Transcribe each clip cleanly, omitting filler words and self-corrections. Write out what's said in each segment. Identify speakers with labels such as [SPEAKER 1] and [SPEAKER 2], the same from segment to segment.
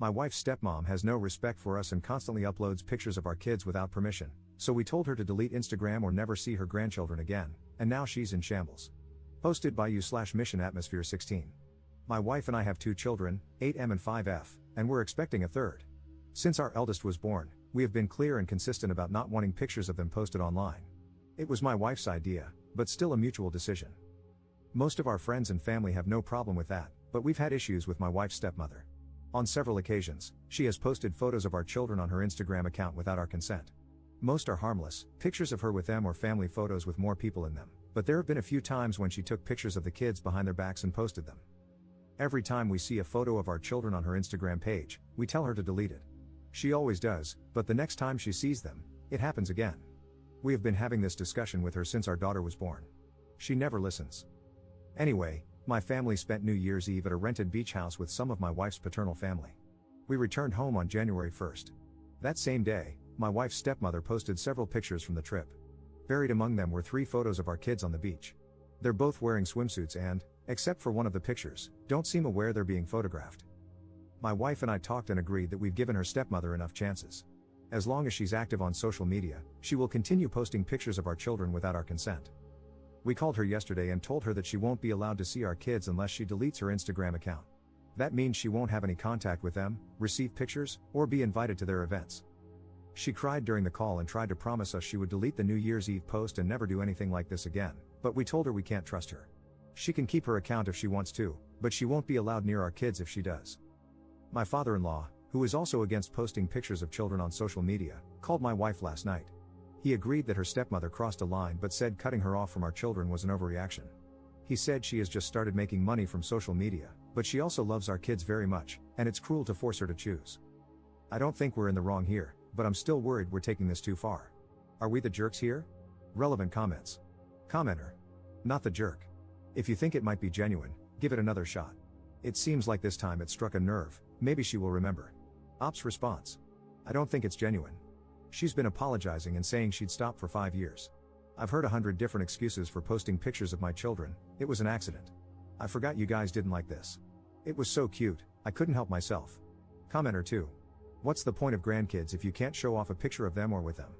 [SPEAKER 1] My wife's stepmom has no respect for us and constantly uploads pictures of our kids without permission, so we told her to delete Instagram or never see her grandchildren again, and now she's in shambles. Posted by you/Mission Atmosphere 16. My wife and I have 2 children, 8M and 5F, and we're expecting a third. Since our eldest was born, we have been clear and consistent about not wanting pictures of them posted online. It was my wife's idea, but still a mutual decision. Most of our friends and family have no problem with that, but we've had issues with my wife's stepmother. On several occasions, she has posted photos of our children on her Instagram account without our consent. Most are harmless, pictures of her with them or family photos with more people in them, but there have been a few times when she took pictures of the kids behind their backs and posted them. Every time we see a photo of our children on her Instagram page, we tell her to delete it. She always does, but the next time she sees them, it happens again. We have been having this discussion with her since our daughter was born. She never listens. Anyway, my family spent New Year's Eve at a rented beach house with some of my wife's paternal family. We returned home on January 1st. That same day, my wife's stepmother posted several pictures from the trip. Buried among them were 3 photos of our kids on the beach. They're both wearing swimsuits and, except for one of the pictures, don't seem aware they're being photographed. My wife and I talked and agreed that we've given her stepmother enough chances. As long as she's active on social media, she will continue posting pictures of our children without our consent. We called her yesterday and told her that she won't be allowed to see our kids unless she deletes her Instagram account. That means she won't have any contact with them, receive pictures, or be invited to their events. She cried during the call and tried to promise us she would delete the New Year's Eve post and never do anything like this again, but we told her we can't trust her. She can keep her account if she wants to, but she won't be allowed near our kids if she does. My father-in-law, who is also against posting pictures of children on social media, called my wife last night. He agreed that her stepmother crossed a line but said cutting her off from our children was an overreaction. He said she has just started making money from social media, but she also loves our kids very much, and it's cruel to force her to choose. I don't think we're in the wrong here, but I'm still worried we're taking this too far. Are we the jerks here? Relevant comments. Commenter. Not the jerk. If you think it might be genuine, give it another shot. It seems like this time it struck a nerve, maybe she will remember. Ops response. I don't think it's genuine. She's been apologizing and saying she'd stop for 5 years. I've heard 100 different excuses for posting pictures of my children. It was an accident. I forgot you guys didn't like this. It was so cute, I couldn't help myself. Commenter 2. What's the point of grandkids if you can't show off a picture of them or with them?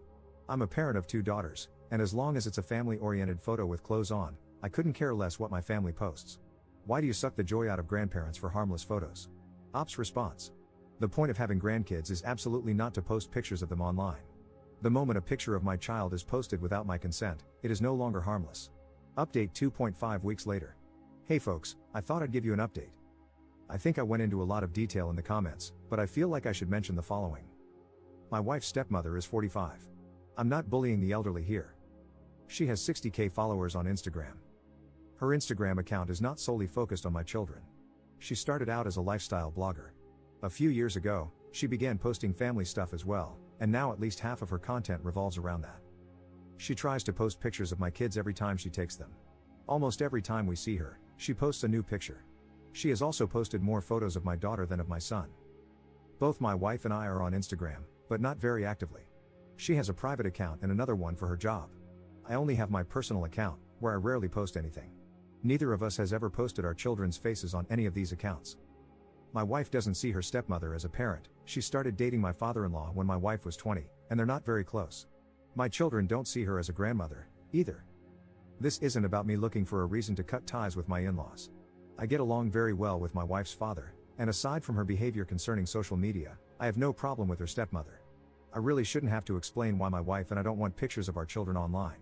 [SPEAKER 1] I'm a parent of 2 daughters, and as long as it's a family-oriented photo with clothes on, I couldn't care less what my family posts. Why do you suck the joy out of grandparents for harmless photos? Ops response. The point of having grandkids is absolutely not to post pictures of them online. The moment a picture of my child is posted without my consent, it is no longer harmless. Update 2.5 weeks later. Hey folks, I thought I'd give you an update. I think I went into a lot of detail in the comments, but I feel like I should mention the following. My wife's stepmother is 45. I'm not bullying the elderly here. She has 60k followers on Instagram. Her Instagram account is not solely focused on my children. She started out as a lifestyle blogger. A few years ago, she began posting family stuff as well, and now at least half of her content revolves around that. She tries to post pictures of my kids every time she takes them. Almost every time we see her, she posts a new picture. She has also posted more photos of my daughter than of my son. Both my wife and I are on Instagram, but not very actively. She has a private account and another one for her job. I only have my personal account, where I rarely post anything. Neither of us has ever posted our children's faces on any of these accounts. My wife doesn't see her stepmother as a parent. She started dating my father-in-law when my wife was 20, and they're not very close. My children don't see her as a grandmother, either. This isn't about me looking for a reason to cut ties with my in-laws. I get along very well with my wife's father, and aside from her behavior concerning social media, I have no problem with her stepmother. I really shouldn't have to explain why my wife and I don't want pictures of our children online.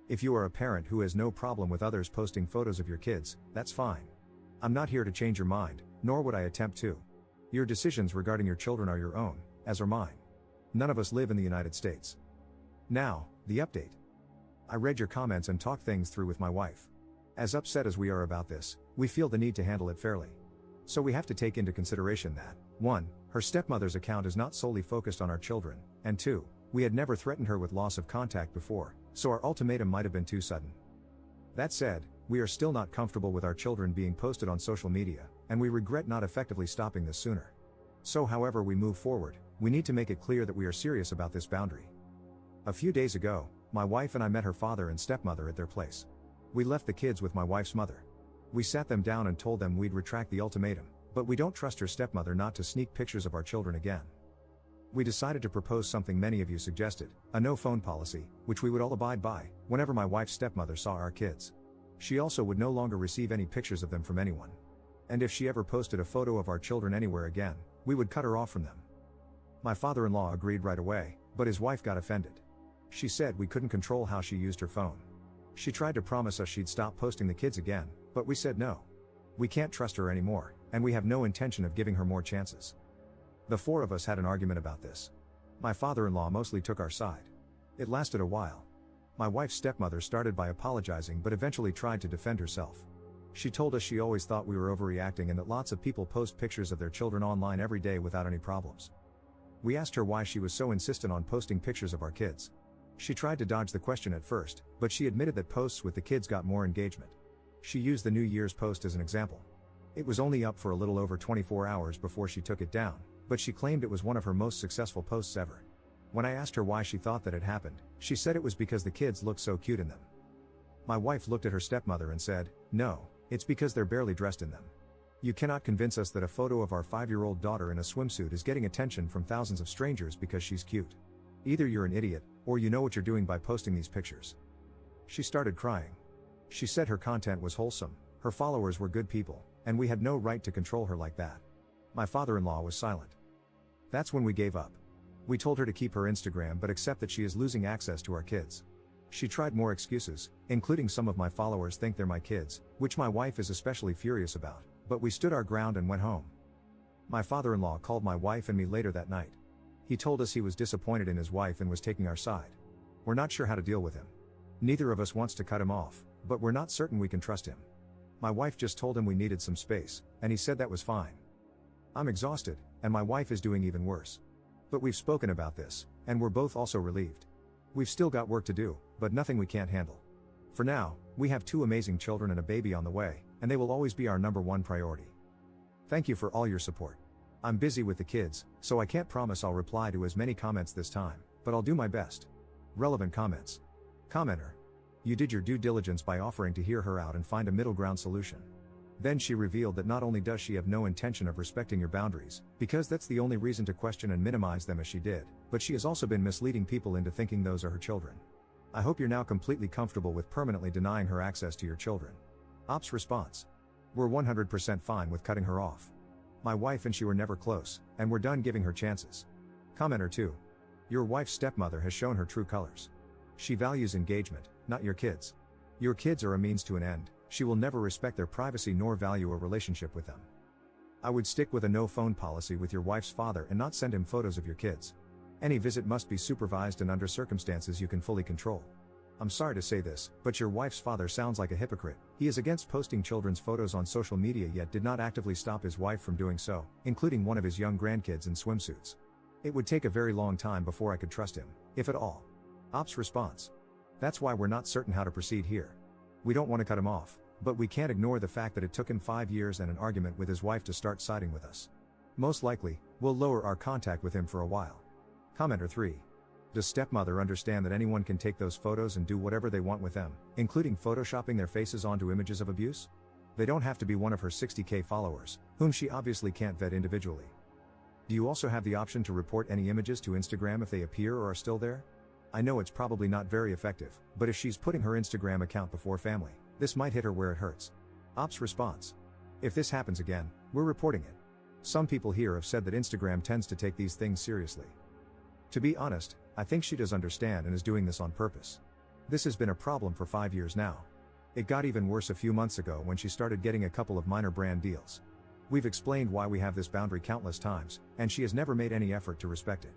[SPEAKER 1] If you are a parent who has no problem with others posting photos of your kids, that's fine. I'm not here to change your mind, nor would I attempt to. Your decisions regarding your children are your own, as are mine. None of us live in the United States. Now, the update. I read your comments and talked things through with my wife. As upset as we are about this, we feel the need to handle it fairly. So we have to take into consideration that, 1, her stepmother's account is not solely focused on our children, and 2, we had never threatened her with loss of contact before, so our ultimatum might have been too sudden. That said, we are still not comfortable with our children being posted on social media, and we regret not effectively stopping this sooner. So however we move forward, we need to make it clear that we are serious about this boundary. A few days ago, my wife and I met her father and stepmother at their place. We left the kids with my wife's mother. We sat them down and told them we'd retract the ultimatum, But we don't trust her stepmother not to sneak pictures of our children again. We decided to propose something many of you suggested, a no phone policy, which we would all abide by, whenever my wife's stepmother saw our kids. She also would no longer receive any pictures of them from anyone. And if she ever posted a photo of our children anywhere again, we would cut her off from them. My father-in-law agreed right away, but his wife got offended. She said we couldn't control how she used her phone. She tried to promise us she'd stop posting the kids again, but we said no. We can't trust her anymore, and we have no intention of giving her more chances. The four of us had an argument about this. My father-in-law mostly took our side. It lasted a while. My wife's stepmother started by apologizing but eventually tried to defend herself. She told us she always thought we were overreacting and that lots of people post pictures of their children online every day without any problems. We asked her why she was so insistent on posting pictures of our kids. She tried to dodge the question at first, but she admitted that posts with the kids got more engagement. She used the New Year's post as an example. It was only up for a little over 24 hours before she took it down, but she claimed it was one of her most successful posts ever. When I asked her why she thought that had happened, she said it was because the kids looked so cute in them. My wife looked at her stepmother and said, "No, it's because they're barely dressed in them. You cannot convince us that a photo of our 5-year-old daughter in a swimsuit is getting attention from thousands of strangers because she's cute. Either you're an idiot, or you know what you're doing by posting these pictures." She started crying. She said her content was wholesome, her followers were good people, and we had no right to control her like that. My father-in-law was silent. That's when we gave up. We told her to keep her Instagram but accept that she is losing access to our kids. She tried more excuses, including some of my followers think they're my kids, which my wife is especially furious about, but we stood our ground and went home. My father-in-law called my wife and me later that night. He told us he was disappointed in his wife and was taking our side. We're not sure how to deal with him. Neither of us wants to cut him off, but we're not certain we can trust him. My wife just told him we needed some space, and he said that was fine. I'm exhausted, and my wife is doing even worse. But we've spoken about this, and we're both also relieved. We've still got work to do, but nothing we can't handle. For now, we have 2 amazing children and a baby on the way, and they will always be our #1 priority. Thank you for all your support. I'm busy with the kids, so I can't promise I'll reply to as many comments this time, but I'll do my best. Relevant comments. Commenter. You did your due diligence by offering to hear her out and find a middle ground solution. Then she revealed that not only does she have no intention of respecting your boundaries, because that's the only reason to question and minimize them as she did, but she has also been misleading people into thinking those are her children. I hope you're now completely comfortable with permanently denying her access to your children. Ops response. We're 100% fine with cutting her off. My wife and she were never close, and we're done giving her chances. Commenter 2. Your wife's stepmother has shown her true colors. She values engagement, not your kids. Your kids are a means to an end. She will never respect their privacy nor value a relationship with them. I would stick with a no phone policy with your wife's father and not send him photos of your kids. Any visit must be supervised and under circumstances you can fully control. I'm sorry to say this, but your wife's father sounds like a hypocrite. He is against posting children's photos on social media yet did not actively stop his wife from doing so, including one of his young grandkids in swimsuits. It would take a very long time before I could trust him, if at all. Ops response. That's why we're not certain how to proceed here. We don't want to cut him off, but we can't ignore the fact that it took him 5 years and an argument with his wife to start siding with us. Most likely, we'll lower our contact with him for a while. Commenter 3. Does stepmother understand that anyone can take those photos and do whatever they want with them, including photoshopping their faces onto images of abuse? They don't have to be one of her 60K followers, whom she obviously can't vet individually. Do you also have the option to report any images to Instagram if they appear or are still there? I know it's probably not very effective, but if she's putting her Instagram account before family, this might hit her where it hurts. Ops response. If this happens again, we're reporting it. Some people here have said that Instagram tends to take these things seriously. To be honest, I think she does understand and is doing this on purpose. This has been a problem for 5 years now. It got even worse a few months ago when she started getting a couple of minor brand deals. We've explained why we have this boundary countless times, and she has never made any effort to respect it.